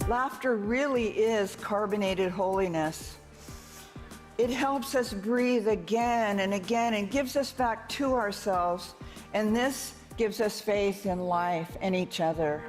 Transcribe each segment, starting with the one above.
Laughter really is carbonated holiness. It helps us breathe again and again and gives us back to ourselves. And this gives us faith in life and each other.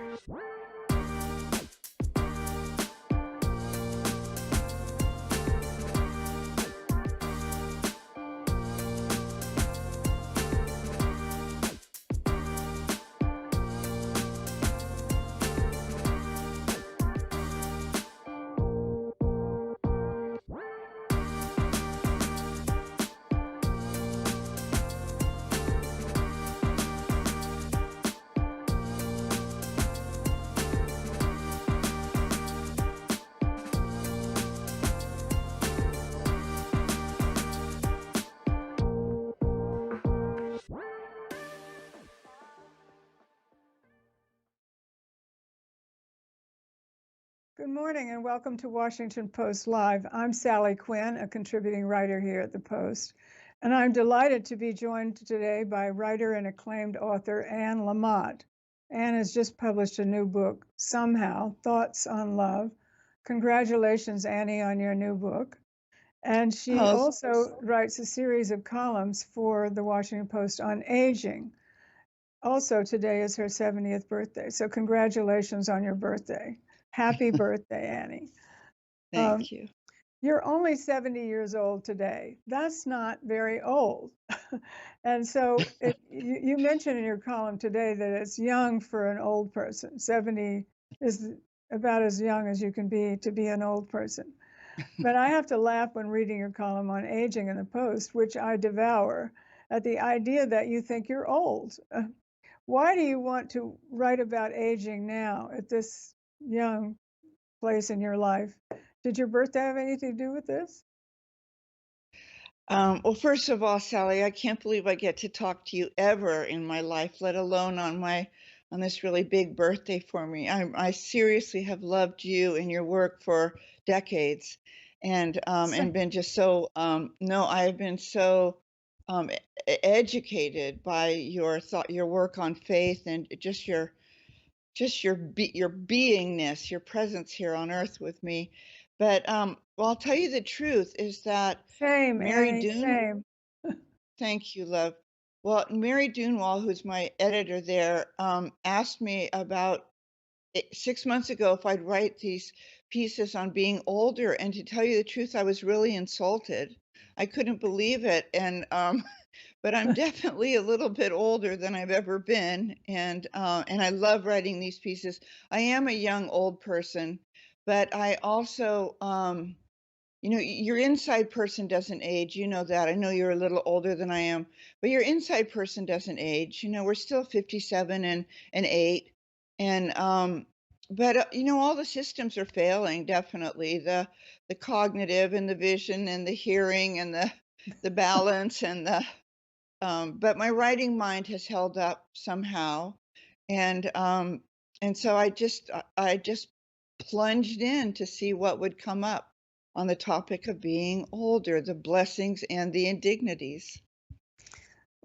Good morning and welcome to Washington Post Live. I'm Sally Quinn, a contributing writer here at the Post, and I'm delighted to be joined today by writer and acclaimed author Anne Lamott. Anne has just published a new book, Somehow, Thoughts on Love. Congratulations, Annie, on your new book. And she also writes a series of columns for the Washington Post on aging. Also, today is her 70th birthday, so congratulations on your birthday. Happy birthday, Annie. Thank you. You're only 70 years old today. That's not very old. And so you mentioned in your column today that it's young for an old person. 70 is about as young as you can be to be an old person. But I have to laugh when reading your column on aging in the Post, which I devour, at the idea that you think you're old. Why do you want to write about aging now at this young place in your life? Did your birthday have anything to do with this? Well, first of all, Sally, I can't believe I get to talk to you ever in my life, let alone on this really big birthday for me. I seriously have loved you and your work for decades, and been just so I have been so educated by your work on faith, and just your beingness, your presence here on earth with me. But well, I'll tell you the truth is that Shame, Mary Annie, Doon, shame. thank you, love. Well, Mary Dunewall, who's my editor there, asked me about 6 months ago if I'd write these pieces on being older, and to tell you the truth, I was really insulted. I couldn't believe it, and but I'm definitely a little bit older than I've ever been, and I love writing these pieces. I am a young old person, but I also, your inside person doesn't age. You know that. I know you're a little older than I am, but your inside person doesn't age. We're still 57 and 8, and but all the systems are failing. Definitely the cognitive and the vision and the hearing and the balance and the but my writing mind has held up somehow, and so I just plunged in to see what would come up on the topic of being older, the blessings and the indignities.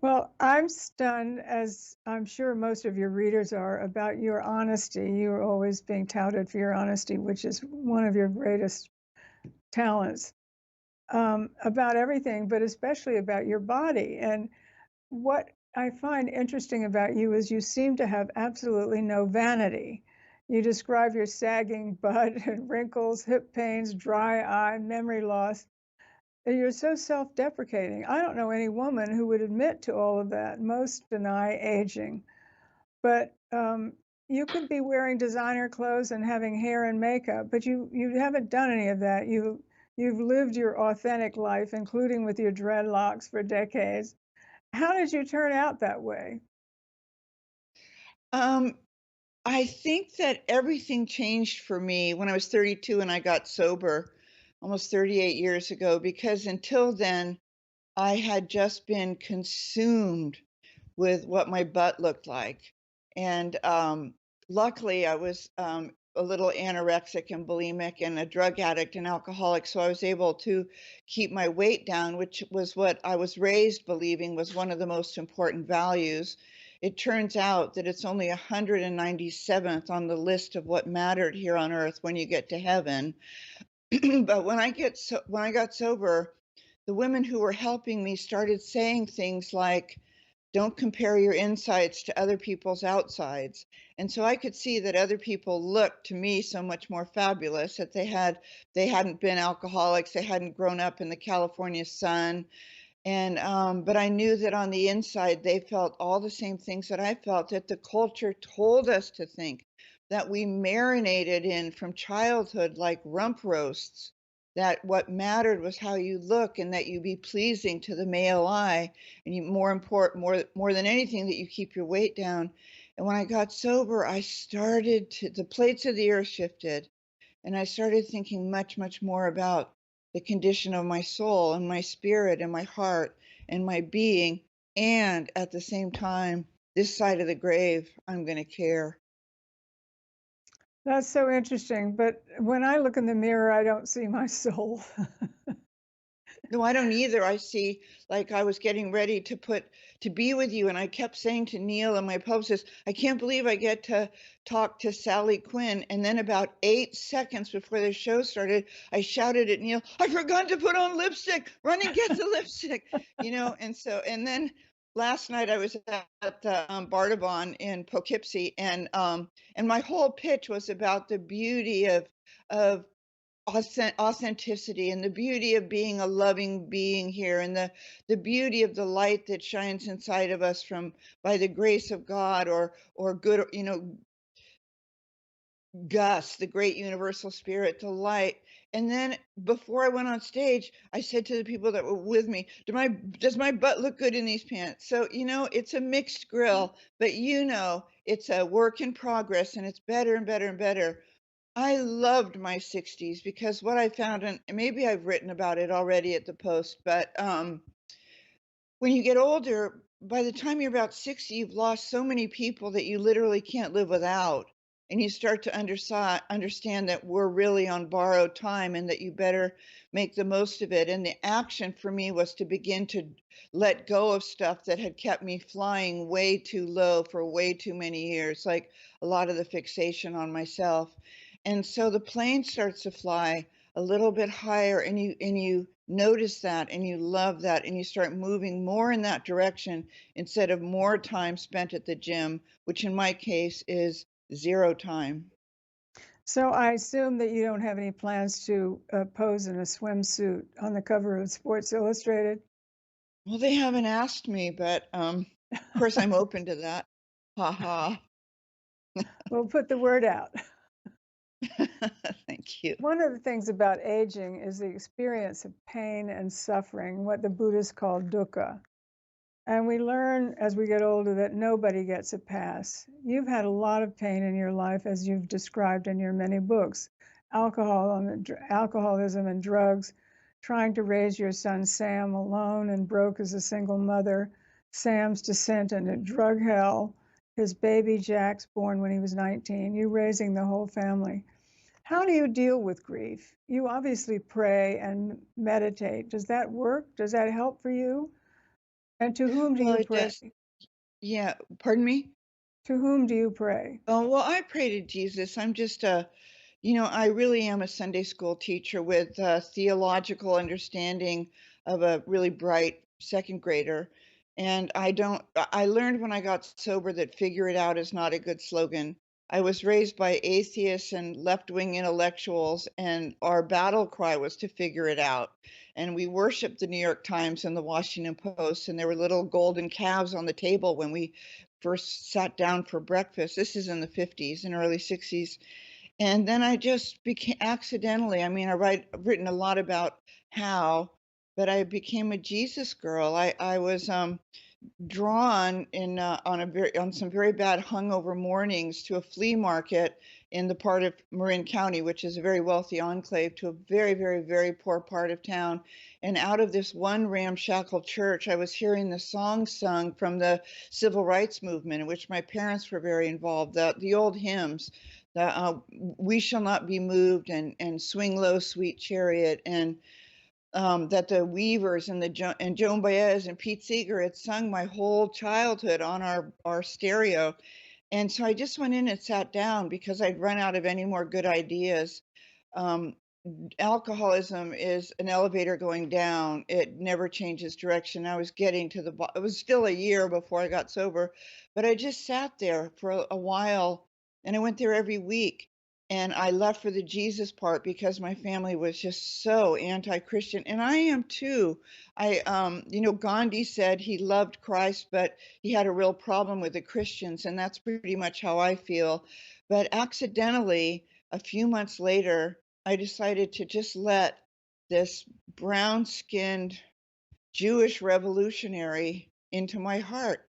Well, I'm stunned, as I'm sure most of your readers are, about your honesty. You're always being touted for your honesty, which is one of your greatest talents, about everything, but especially about your body. And what I find interesting about you is you seem to have absolutely no vanity. You describe your sagging butt and wrinkles, hip pains, dry eye, memory loss. And you're so self-deprecating. I don't know any woman who would admit to all of that. Most deny aging. But you could be wearing designer clothes and having hair and makeup, but you haven't done any of that. You've lived your authentic life, including with your dreadlocks, for decades. How did you turn out that way? I think that everything changed for me when I was 32 and I got sober almost 38 years ago, because until then I had just been consumed with what my butt looked like. And luckily, I was a little anorexic and bulimic and a drug addict and alcoholic. So I was able to keep my weight down, which was what I was raised believing was one of the most important values. it turns out that it's only 197th on the list of what mattered here on earth when you get to heaven. But when I got sober, the women who were helping me started saying things like, "Don't compare your insides to other people's outsides." And so I could see that other people looked to me so much more fabulous, that they hadn't been alcoholics, they hadn't grown up in the California sun, and, but I knew that on the inside, they felt all the same things that I felt, that the culture told us to think, that we marinated in from childhood like rump roasts, that what mattered was how you look and that you be pleasing to the male eye, and you more than anything, that you keep your weight down. And when I got sober, I started to the plates of the earth shifted. And I started thinking much, much more about the condition of my soul and my spirit and my heart and my being. And at the same time, this side of the grave, I'm going to care. That's so interesting. But when I look in the mirror, I don't see my soul. No, I don't either. I see, like, I was getting ready to be with you, and I kept saying to Neil and my publicist, I can't believe I get to talk to Sally Quinn. And then about 8 seconds before the show started, I shouted at Neil, I forgot to put on lipstick. Run and get the lipstick, and then last night I was at the Bardavon in Poughkeepsie, and my whole pitch was about the beauty of authenticity and the beauty of being a loving being here, and the beauty of the light that shines inside of us from by the grace of God, or good, Gus, the great universal spirit, the light. And then before I went on stage, I said to the people that were with me, does my butt look good in these pants? So, it's a mixed grill, but it's a work in progress, and it's better and better and better. I loved my 60s because what I found, and maybe I've written about it already at the Post, but when you get older, by the time you're about 60, you've lost so many people that you literally can't live without. And you start to understand that we're really on borrowed time and that you better make the most of it. And the action for me was to begin to let go of stuff that had kept me flying way too low for way too many years, like a lot of the fixation on myself. And so the plane starts to fly a little bit higher, and you notice that and you love that, and you start moving more in that direction instead of more time spent at the gym, which in my case is 0 time. So I assume that you don't have any plans to pose in a swimsuit on the cover of Sports Illustrated. Well, they haven't asked me, but of course I'm open to that. Ha ha. We'll put the word out. Thank you. One of the things about aging is the experience of pain and suffering, what the Buddhists call dukkha. And we learn as we get older that nobody gets a pass. You've had a lot of pain in your life, as you've described in your many books. Alcoholism and drugs, trying to raise your son Sam alone and broke as a single mother, Sam's descent into drug hell, his baby Jack's born when he was 19, you raising the whole family. How do you deal with grief? You obviously pray and meditate. Does that work? Does that help for you? And to whom do Well, you it pray? does. Yeah, pardon me? To whom do you pray? Oh, well, I pray to Jesus. I really am a Sunday school teacher with theological understanding of a really bright second grader. And I learned when I got sober that figure it out is not a good slogan. I was raised by atheists and left-wing intellectuals, and our battle cry was to figure it out. And we worshiped the New York Times and the Washington Post, and there were little golden calves on the table when we first sat down for breakfast. This is in the 50s and early 60s. And then I just became accidentally, I mean, I've written a lot about how, but I became a Jesus girl. I was drawn on some very bad hungover mornings to a flea market in the part of Marin County, which is a very wealthy enclave, to a very, very, very poor part of town. And out of this one ramshackle church, I was hearing the songs sung from the civil rights movement, in which my parents were very involved. The old hymns, "We Shall Not Be Moved" and "Swing Low, Sweet Chariot," and that the Weavers and and Joan Baez and Pete Seeger had sung my whole childhood on our stereo. And so I just went in and sat down because I'd run out of any more good ideas. Um, Alcoholism is an elevator going down. It never changes direction. I was getting to it was still a year before I got sober, but I just sat there for a while, and I went there every week. And I left for the Jesus part because my family was just so anti-Christian, and I am too. Gandhi said he loved Christ, but he had a real problem with the Christians, and that's pretty much how I feel. But accidentally, a few months later, I decided to just let this brown-skinned Jewish revolutionary into my heart,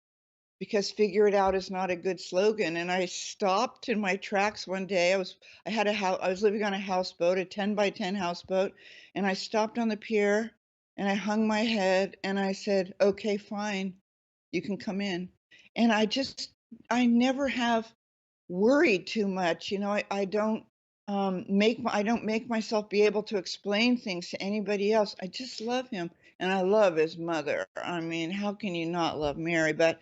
because "figure it out" is not a good slogan, and I stopped in my tracks one day. I was living on a houseboat, a 10 by 10 houseboat, and I stopped on the pier, and I hung my head, and I said, "Okay, fine, you can come in." And I never have worried too much. I don't make myself be able to explain things to anybody else. I just love him, and I love his mother. I mean, how can you not love Mary? But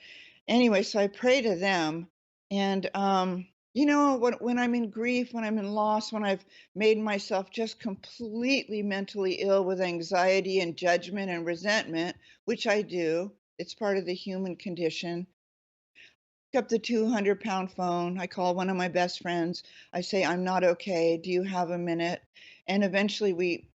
anyway, so I pray to them, and when I'm in grief, when I'm in loss, when I've made myself just completely mentally ill with anxiety and judgment and resentment, which I do. It's part of the human condition. Up the 200-pound phone. I call one of my best friends. I say, "I'm not okay. Do you have a minute?" And eventually we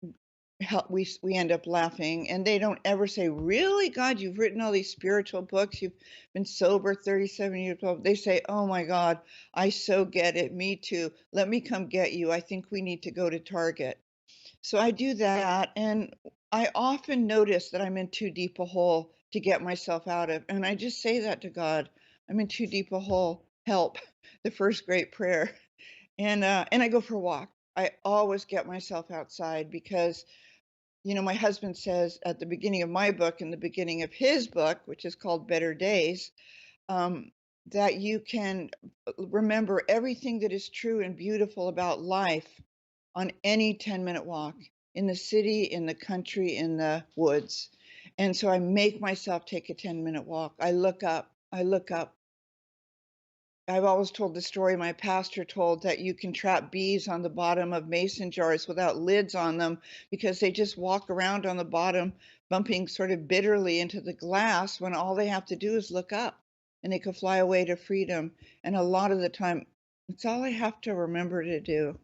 end up laughing, and they don't ever say, "Really? God, you've written all these spiritual books. You've been sober 37 years old." They say, "Oh my God, I so get it. Me too. Let me come get you. I think we need to go to Target." So I do that, and I often notice that I'm in too deep a hole to get myself out of, and I just say that to God. I'm in too deep a hole. Help. The first great prayer. And I go for a walk. I always get myself outside because, my husband says at the beginning of my book and the beginning of his book, which is called Better Days, um, that you can remember everything that is true and beautiful about life on any 10-minute walk in the city, in the country, in the woods. And so I make myself take a 10-minute walk. I look up. I look up. I've always told the story my pastor told, that you can trap bees on the bottom of mason jars without lids on them because they just walk around on the bottom, bumping sort of bitterly into the glass when all they have to do is look up, and they could fly away to freedom. And a lot of the time, it's all I have to remember to do.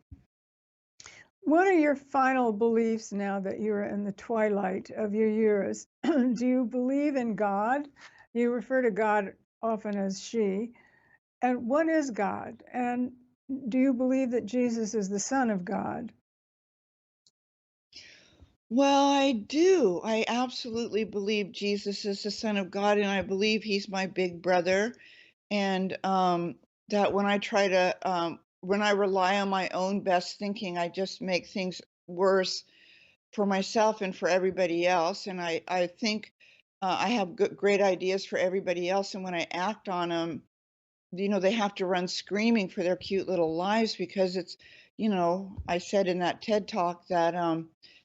What are your final beliefs now that you're in the twilight of your years? Do you believe in God? You refer to God often as she. And what is God? And do you believe that Jesus is the Son of God? Well, I do. I absolutely believe Jesus is the Son of God, and I believe he's my big brother. And that when I rely on my own best thinking, I just make things worse for myself and for everybody else. And I think I have great ideas for everybody else. And when I act on them, they have to run screaming for their cute little lives because I said in that TED talk that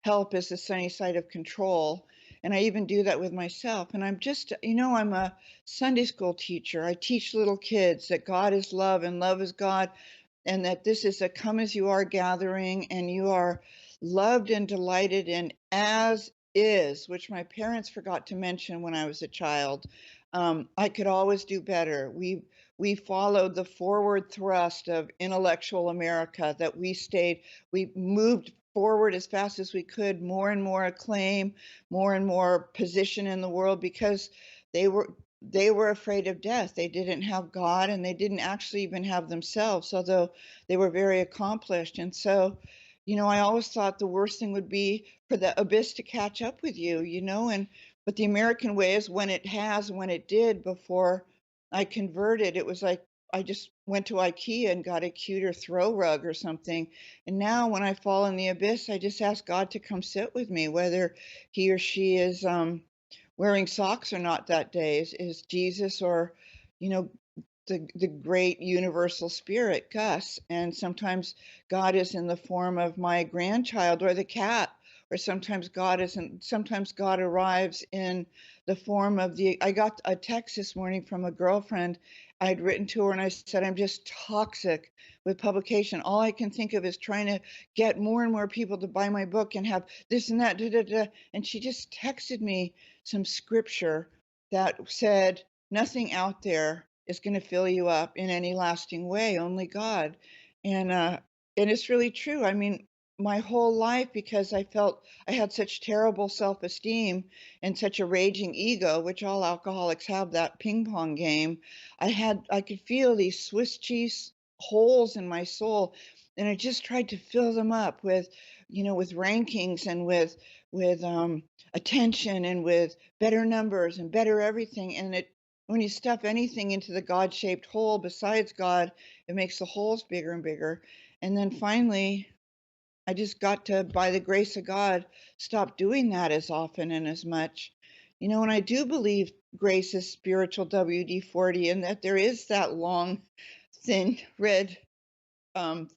help is the sunny side of control. And I even do that with myself. And I'm a Sunday school teacher. I teach little kids that God is love and love is God, and that this is a come as you are gathering, and you are loved and delighted in as is, which my parents forgot to mention when I was a child. I could always do better. We followed the forward thrust of intellectual America, that we moved forward as fast as we could, more and more acclaim, more and more position in the world, because they were they were afraid of death. They didn't have God, and they didn't actually even have themselves, although they were very accomplished. And so, I always thought the worst thing would be for the abyss to catch up with you, and but the American way is when it did before I converted, it was like I just went to IKEA and got a cuter throw rug or something. And now when I fall in the abyss, I just ask God to come sit with me, whether he or she is wearing socks or not that day, is Jesus, or, you know, the great universal spirit, Gus. And sometimes God is in the form of my grandchild, or the cat, or sometimes God arrives in the form of the I got a text this morning from a girlfriend. I'd written to her and I said, I'm just toxic with publication. All I can think of is trying to get more and more people to buy my book and have this and that, da, da, da. And she just texted me some scripture that said, nothing out there is going to fill you up in any lasting way, only God. And and it's really true. I mean, my whole life, because I felt I had such terrible self-esteem and such a raging ego, which all alcoholics have, that ping pong game. I could feel these Swiss cheese holes in my soul, and I just tried to fill them up with, with rankings and with attention and with better numbers and better everything. And it when you stuff anything into the God-shaped hole besides God, it makes the holes bigger and bigger. And then finally, I just got to, by the grace of God, stop doing that as often and as much. And I do believe grace is spiritual WD-40, and that there is that long, thin red um,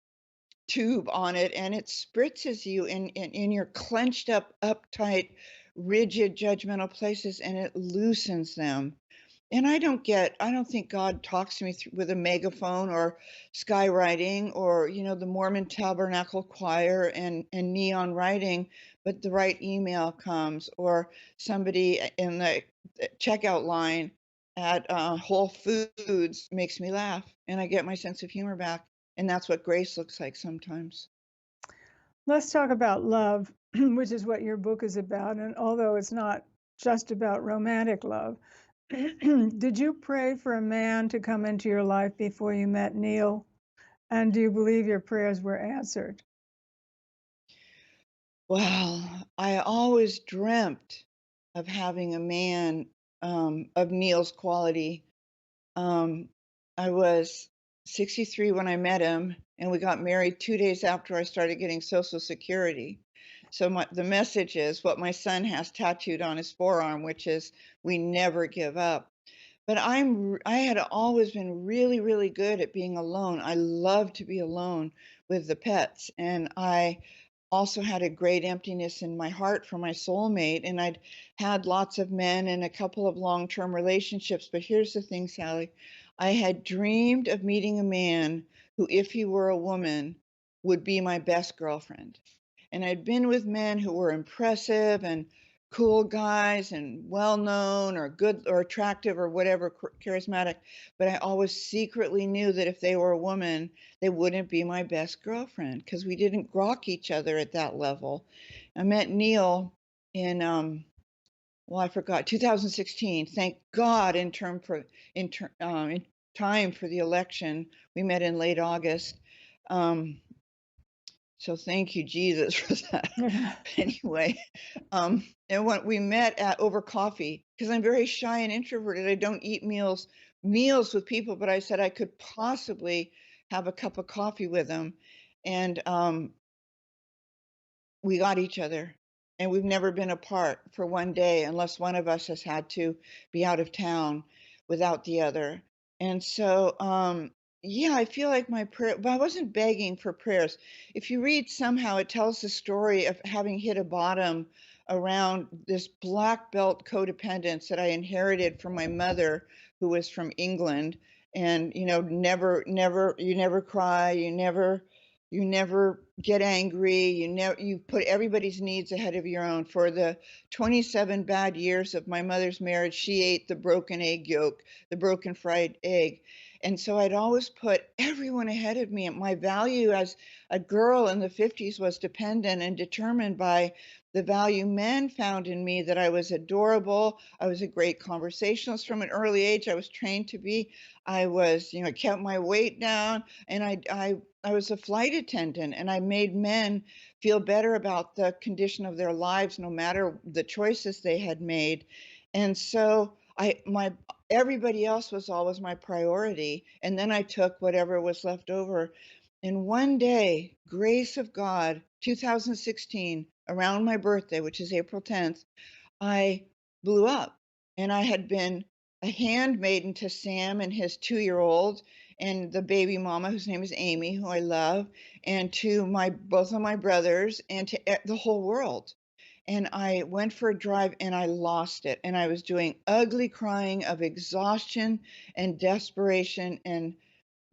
tube on it, and it spritzes you in your clenched up, uptight, rigid, judgmental places, and it loosens them. And I don't think God talks to me with a megaphone or skywriting or, the Mormon Tabernacle Choir and neon writing, but the right email comes, or somebody in the checkout line at Whole Foods makes me laugh and I get my sense of humor back. And that's what grace looks like sometimes. Let's talk about love, which is what your book is about. And although it's not just about romantic love, did you pray for a man to come into your life before you met Neil? And do you believe your prayers were answered? Well, I always dreamt of having a man of Neil's quality. Um, I was 63 when I met him, and we got married 2 days after I started getting Social Security. So the message is what my son has tattooed on his forearm, which is "We never give up." But I had always been really, really good at being alone. I love to be alone with the pets, and I also had a great emptiness in my heart for my soulmate. And I'd had lots of men and a couple of long-term relationships. But here's the thing, Sally. I had dreamed of meeting a man who, if he were a woman, would be my best girlfriend. And I'd been with men who were impressive and cool guys and well known or good or attractive or whatever, charismatic. But I always secretly knew that if they were a woman, they wouldn't be my best girlfriend because we didn't grok each other at that level. I met Neil in well, I forgot, 2016. Thank God, in time for the election. We met in late August. Um, so thank you, Jesus, for that. Anyway, and when we met at over coffee, because I'm very shy and introverted, I don't eat meals with people, but I said I could possibly have a cup of coffee with him, and we got each other, and we've never been apart for one day unless one of us has had to be out of town without the other. And so, yeah, I feel like my prayer, but I wasn't begging for prayers. If you read somehow, it tells the story of having hit a bottom around this black belt codependence that I inherited from my mother, who was from England. And, you never cry, you never get angry, you put everybody's needs ahead of your own. For the 27 bad years of my mother's marriage, she ate the broken egg yolk, the broken fried egg. And so I'd always put everyone ahead of me. And my value as a girl in the 50s was dependent and determined by the value men found in me, that I was adorable. I was a great conversationalist from an early age. I was trained to be. I was, I kept my weight down, and I was a flight attendant, and I made men feel better about the condition of their lives, no matter the choices they had made. And so my everybody else was always my priority, and then I took whatever was left over. And one day, grace of God, 2016, around my birthday, which is April 10th, I blew up, and I had been a handmaiden to Sam and his 2-year-old and the baby mama, whose name is Amy, who I love, and to my both of my brothers and to the whole world. and I went for a drive and I lost it. And I was doing ugly crying of exhaustion and desperation. And,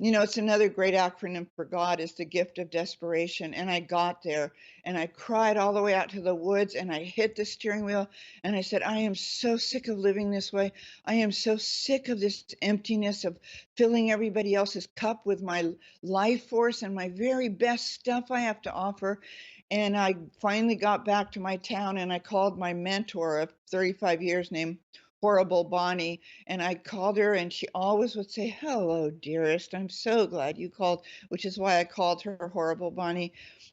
it's another great acronym for God is the gift of desperation. And I got there and I cried all the way out to the woods and I hit the steering wheel and I said, I am so sick of living this way. I am so sick of this emptiness of filling everybody else's cup with my life force and my very best stuff I have to offer. And I finally got back to my town and I called my mentor of 35 years named Horrible Bonnie. And I called her and she always would say, "Hello, dearest. I'm so glad you called," which is why I called her Horrible Bonnie.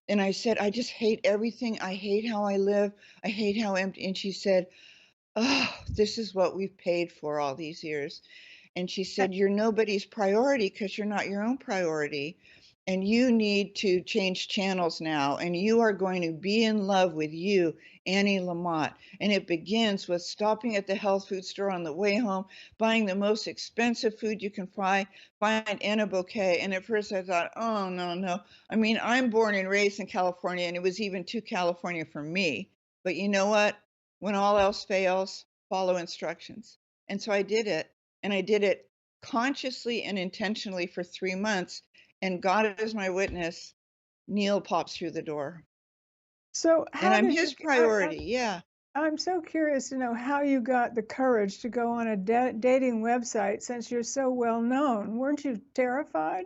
And I said, "I just hate everything. I hate how I live. I hate how empty." And she said, "Oh, this is what we've paid for all these years." And she said, "You're nobody's priority because you're not your own priority. And you need to change channels now. And you are going to be in love with you, Annie Lamott. And it begins with stopping at the health food store on the way home, buying the most expensive food you can find in a bouquet." And at first I thought, oh, no, no. I mean, I'm born and raised in California, and it was even too California for me. But you know what? When all else fails, follow instructions. And so I did it. And I did it consciously and intentionally for 3 months, and God is my witness, Neil pops through the door, So and how I'm did his you priority, yeah. I'm so curious to know how you got the courage to go on a dating website since you're so well known. Weren't you terrified?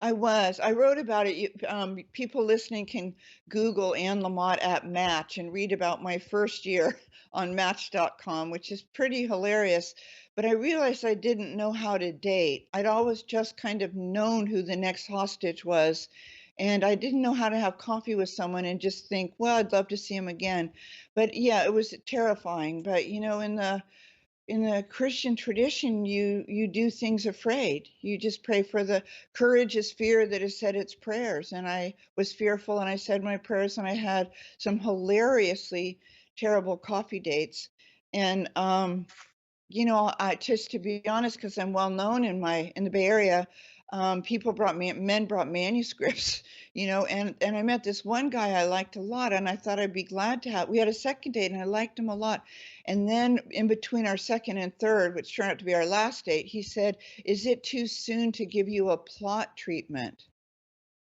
I wrote about it. People listening can Google Ann Lamott at Match and read about my first year on Match.com, which is pretty hilarious. But I realized I didn't know how to date. I'd always just kind of known who the next hostage was. And I didn't know how to have coffee with someone and just think, well, I'd love to see him again. But yeah, it was terrifying. But in the Christian tradition, you do things afraid. You just pray for the courage is fear that has said its prayers. And I was fearful and I said my prayers and I had some hilariously terrible coffee dates. And I just to be honest, because I'm well known in the Bay Area, people men brought manuscripts, and I met this one guy I liked a lot, and I thought I'd be glad to have. We had a second date, and I liked him a lot, and then in between our second and third, which turned out to be our last date, he said, "Is it too soon to give you a plot treatment?"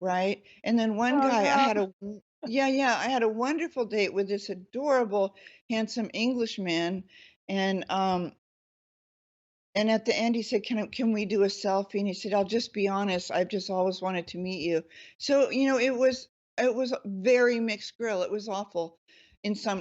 Right? And then one Oh guy, no. yeah, yeah, I had a wonderful date with this adorable, handsome Englishman, and and at the end, he said, "Can we do a selfie?" And he said, "I'll just be honest, I've just always wanted to meet you." So, it was a very mixed grill. It was awful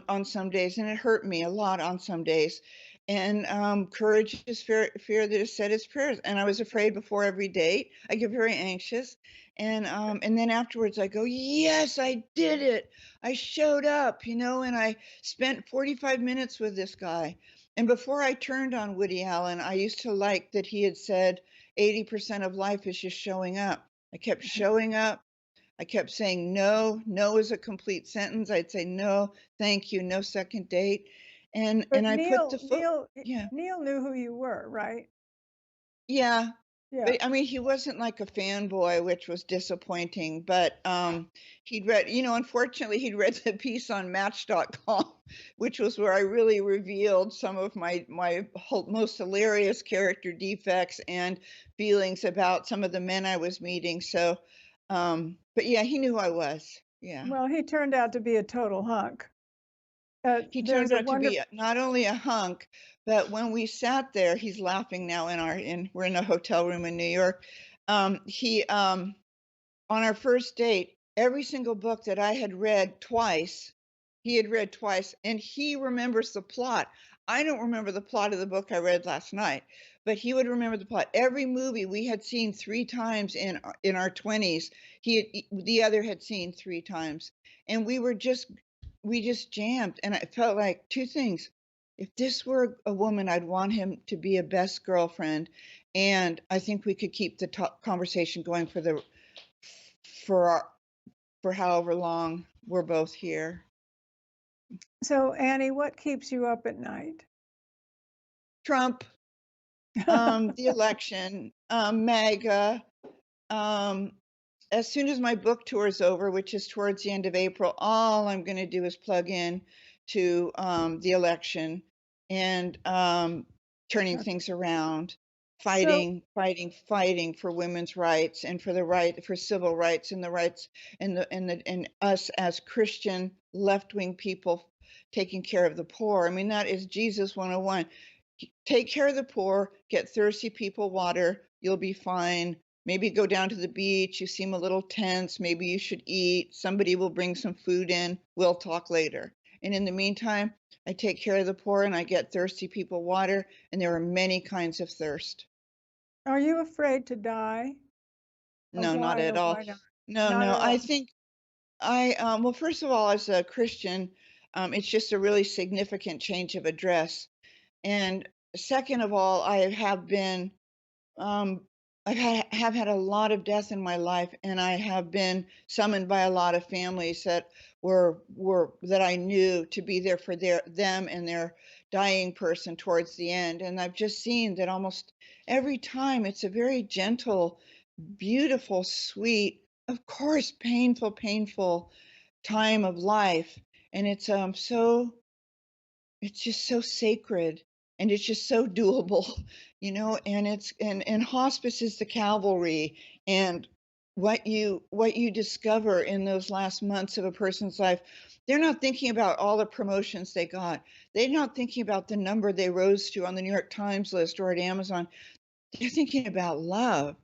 on some days, and it hurt me a lot on some days. And courage is fear that has said its prayers. And I was afraid before every date. I get very anxious. And then afterwards I go, "Yes, I did it. I showed up, and I spent 45 minutes with this guy." And before I turned on Woody Allen, I used to like that he had said 80% of life is just showing up. I kept showing up. I kept saying no. No is a complete sentence. I'd say no, thank you, no second date. And But I put the foot yeah. Neil knew who you were, right? Yeah. Yeah. But I mean, he wasn't like a fanboy, which was disappointing, but he'd read, unfortunately he'd read the piece on Match.com, which was where I really revealed some of my most hilarious character defects and feelings about some of the men I was meeting. So but yeah, he knew who I was. Yeah. Well, he turned out to be a total hunk. He There's turned a out to wonder. be not only a hunk, but when we sat there, he's laughing now we're in a hotel room in New York. He On our first date, every single book that I had read twice, he had read twice, and he remembers the plot. I don't remember the plot of the book I read last night, but he would remember the plot. Every movie we had seen 3 times in our 20s, the other had seen 3 times, and we just jammed, and I felt like 2 things. If this were a woman, I'd want him to be a best girlfriend, and I think we could keep the conversation going for our for however long we're both here. So, Annie, what keeps you up at night? Trump, the election, MAGA, um, as soon as my book tour is over, which is towards the end of April, all I'm going to do is plug in to the election and turning Okay. things around, So, fighting for women's rights and for the right for civil rights and the rights and us as Christian left-wing people taking care of the poor. I mean, that is Jesus 101. Take care of the poor, get thirsty people water, you'll be fine. Maybe go down to the beach, you seem a little tense, maybe you should eat, somebody will bring some food in, we'll talk later. And in the meantime, I take care of the poor and I get thirsty people water, and there are many kinds of thirst. are you afraid to die? No, not at Or all. why not? No, Not no, at I all. think well, first of all, as a Christian, it's just a really significant change of address. And second of all, I have been Um, have had a lot of death in my life, and I have been summoned by a lot of families that were that I knew to be there for them and their dying person towards the end. And I've just seen that almost every time it's a very gentle, beautiful, sweet, of course, painful time of life. And it's just so sacred, and it's just so doable, and and hospice is the cavalry, and what you discover in those last months of a person's life, they're not thinking about all the promotions they got. They're not thinking about the number they rose to on the New York Times list or at Amazon. They're thinking about love.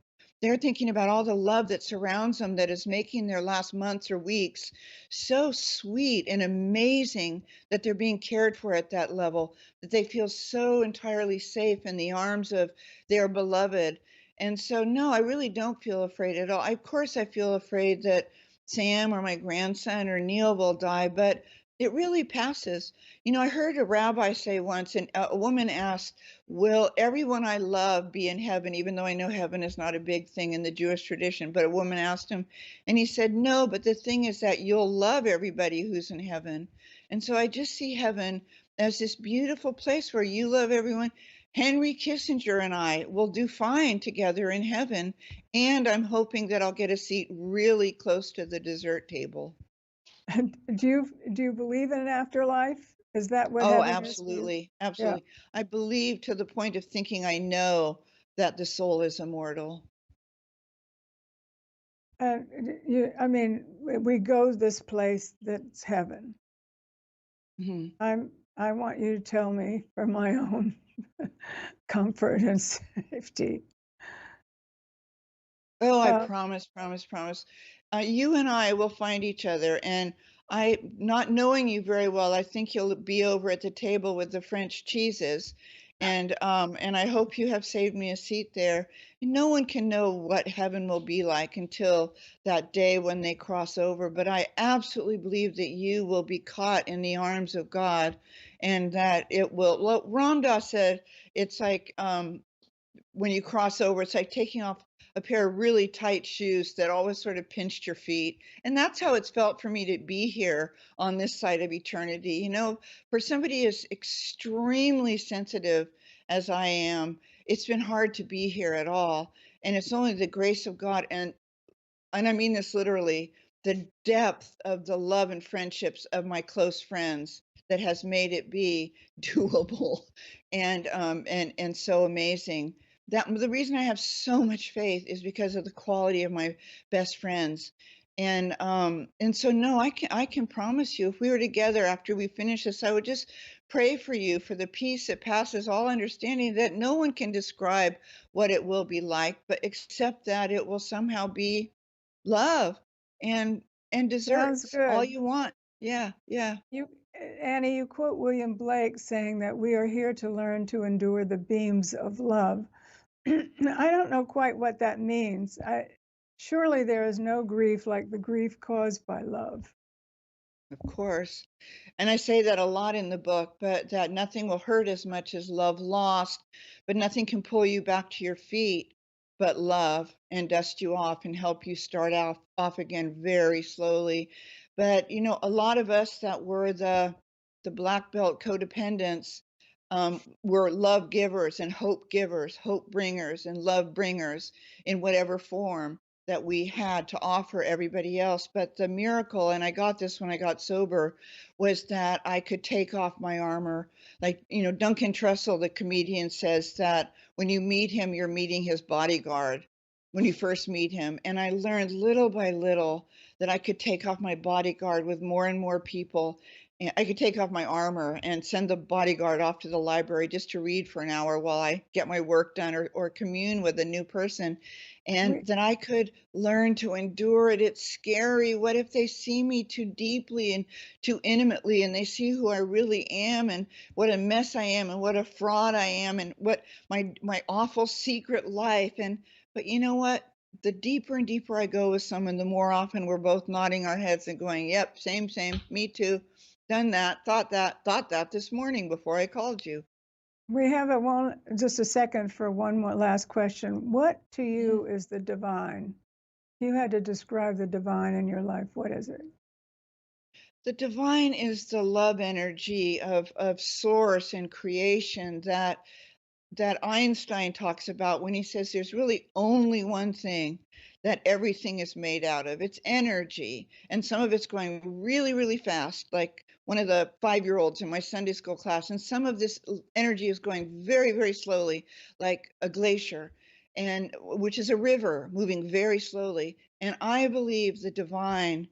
They're thinking about all the love that surrounds them that is making their last months or weeks so sweet and amazing, that they're being cared for at that level, that they feel so entirely safe in the arms of their beloved. And so, no, I really don't feel afraid at all. Of course, I feel afraid that Sam or my grandson or Neil will die, but it really passes. I heard a rabbi say once, and a woman asked, will everyone I love be in heaven, even though I know heaven is not a big thing in the Jewish tradition? But a woman asked him, and he said, no, but the thing is that you'll love everybody who's in heaven. And so I just see heaven as this beautiful place where you love everyone. Henry Kissinger and I will do fine together in heaven. And I'm hoping that I'll get a seat really close to the dessert table. And do you believe in an afterlife? Is that what Oh, heaven is for you? absolutely, Yeah. absolutely. I believe to the point of thinking I know that the soul is immortal. I mean, we go this place that's heaven. Mhm. I want you to tell me for my own comfort and safety. Oh, I Uh, promise, promise, promise. You and I will find each other, and not knowing you very well, I think you'll be over at the table with the French cheeses, and I hope you have saved me a seat there. No one can know what heaven will be like until that day when they cross over, but I absolutely believe that you will be caught in the arms of God, and that it will. Well, Ram Dass said it's like when you cross over, it's like taking off a pair of really tight shoes that always sort of pinched your feet. And that's how it's felt for me to be here on this side of eternity. For somebody as extremely sensitive as I am, it's been hard to be here at all. And it's only the grace of God and I mean this literally, the depth of the love and friendships of my close friends that has made it be doable and so amazing. That the reason I have so much faith is because of the quality of my best friends. And so no, I can promise you, if we were together after we finish this, I would just pray for you for the peace that passes all understanding, that no one can describe what it will be like, but except that it will somehow be love and Sounds desserts, all good. you want. Yeah, yeah. Annie, you quote William Blake saying that we are here to learn to endure the beams of love. I don't know quite what that means. Surely there is no grief like the grief caused by love. Of course. And I say that a lot in the book, but that nothing will hurt as much as love lost, but nothing can pull you back to your feet but love, and dust you off and help you start off again very slowly. But a lot of us that were the black belt codependents, were love givers and hope bringers and love bringers in whatever form. that we had to offer everybody else. But the miracle, and I got this when I got sober, was that I could take off my armor. Like, Duncan Trussell, the comedian, says that when you meet him, you're meeting his bodyguard when you first meet him. And I learned little by little that I could take off my bodyguard with more and more people. And I could take off my armor and send the bodyguard off to the library just to read for an hour while I get my work done, or commune with a new person. And We that I could learn to endure it. It's scary. What if they see me too deeply and too intimately, and they see who I really am, and what a mess I am, and what a fraud I am, and what my awful secret life. And but you know what? The deeper and deeper I go with someone, the more often we're both nodding our heads and going, "Yep, same, same, me too. Done that, thought that this morning before I called you." we have just a second for one more last question. What to Mhm. you is the divine? If you had to describe the divine in your life, what is it? The divine is the love energy of source and creation that Einstein talks about when he says there's really only one thing that everything is made out of. It's energy. And some of it's going really, really fast, like one of the 5-year-olds in my Sunday school class. And some of this energy is going very, very slowly, like a glacier, and which is a river moving very slowly. And I believe the divine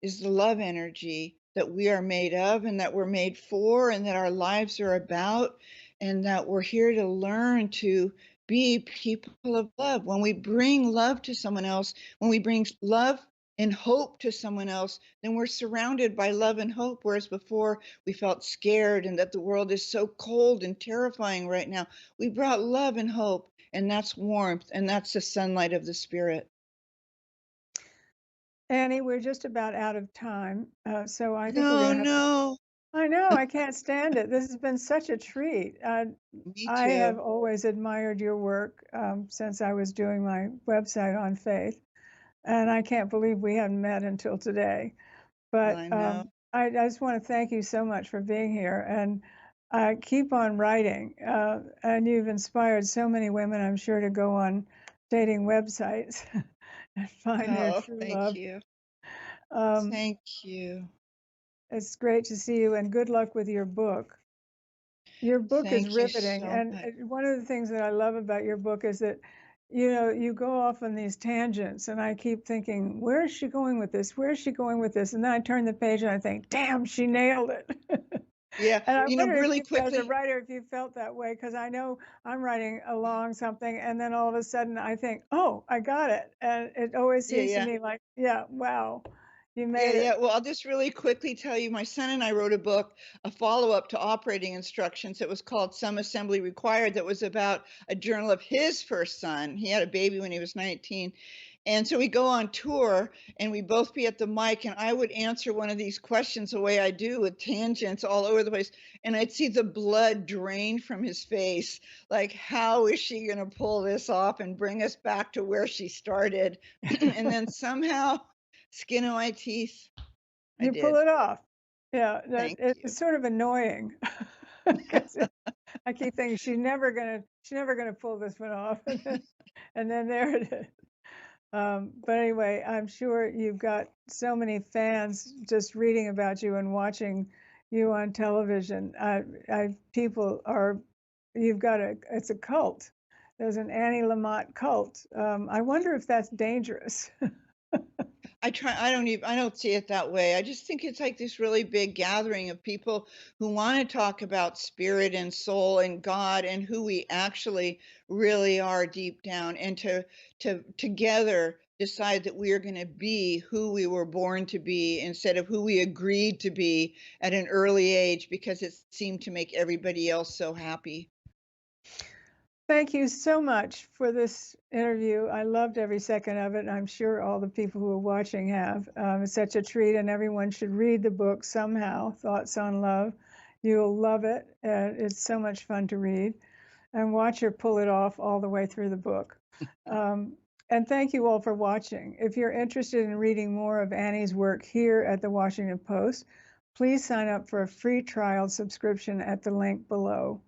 is the love energy that we are made of, and that we're made for, and that our lives are about, and that we're here to learn to be people of love. When we bring love to someone else, when we bring love and hope to someone else, then we're surrounded by love and hope. Whereas before we felt scared and that the world is so cold and terrifying right now, we brought love and hope, and that's warmth, and that's the sunlight of the spirit. Annie, we're just about out of time, so I think we're going No, to have to. no, I know, I can't stand it. This has been such a treat. me I have too. always admired your work since I was doing my website on faith, and I can't believe we haven't met until today. But I know. I just want to thank you so much for being here, and keep on writing. And you've inspired so many women, I'm sure, to go on dating websites and find their Oh, true thank love. you. Um, Thank you. it's great to see you, and good luck with your book. Your book is Thank you riveting, so and much. one of the things that I love about your book is that, you go off on these tangents, and I keep thinking, where is she going with this? Where is she going with this? And then I turn the page and I think, damn, she nailed it. Yeah, And I wonder if really you, as a quickly. writer, if you felt that way, because I know I'm writing along something, and then all of a sudden I think, oh, I got it. And it always Yeah, seems to yeah. me like, yeah, wow, you Yeah, made it. yeah. Well, I'll just really quickly tell you, my son and I wrote a book, a follow-up to operating instructions. It was called Some Assembly Required, that was about a journal of his first son. He had a baby when he was 19. And so we go on tour and we both be at the mic, and I would answer one of these questions the way I do, with tangents all over the place. And I'd see the blood drain from his face. Like, how is she going to pull this off and bring us back to where she started? And then somehow, skin of my teeth, I You pull did. it off. Yeah, that Thank you. it's sort of annoying because I keep thinking she's never gonna pull this one off, and then there it is. But anyway, I'm sure you've got so many fans just reading about you and watching you on television. People are, it's a cult. There's an Annie Lamott cult. I wonder if that's dangerous. I don't see it that way. I just think it's like this really big gathering of people who want to talk about spirit and soul and God and who we actually really are deep down, and to together decide that we are going to be who we were born to be instead of who we agreed to be at an early age because it seemed to make everybody else so happy. Thank you so much for this interview. I loved every second of it, and I'm sure all the people who are watching have. It's such a treat, and everyone should read the book somehow, Thoughts on Love. You'll love it. It's so much fun to read. And watch her pull it off all the way through the book. And thank you all for watching. If you're interested in reading more of Annie's work here at the Washington Post, please sign up for a free trial subscription at the link below.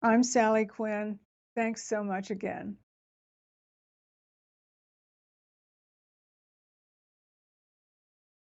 I'm Sally Quinn. Thanks so much again.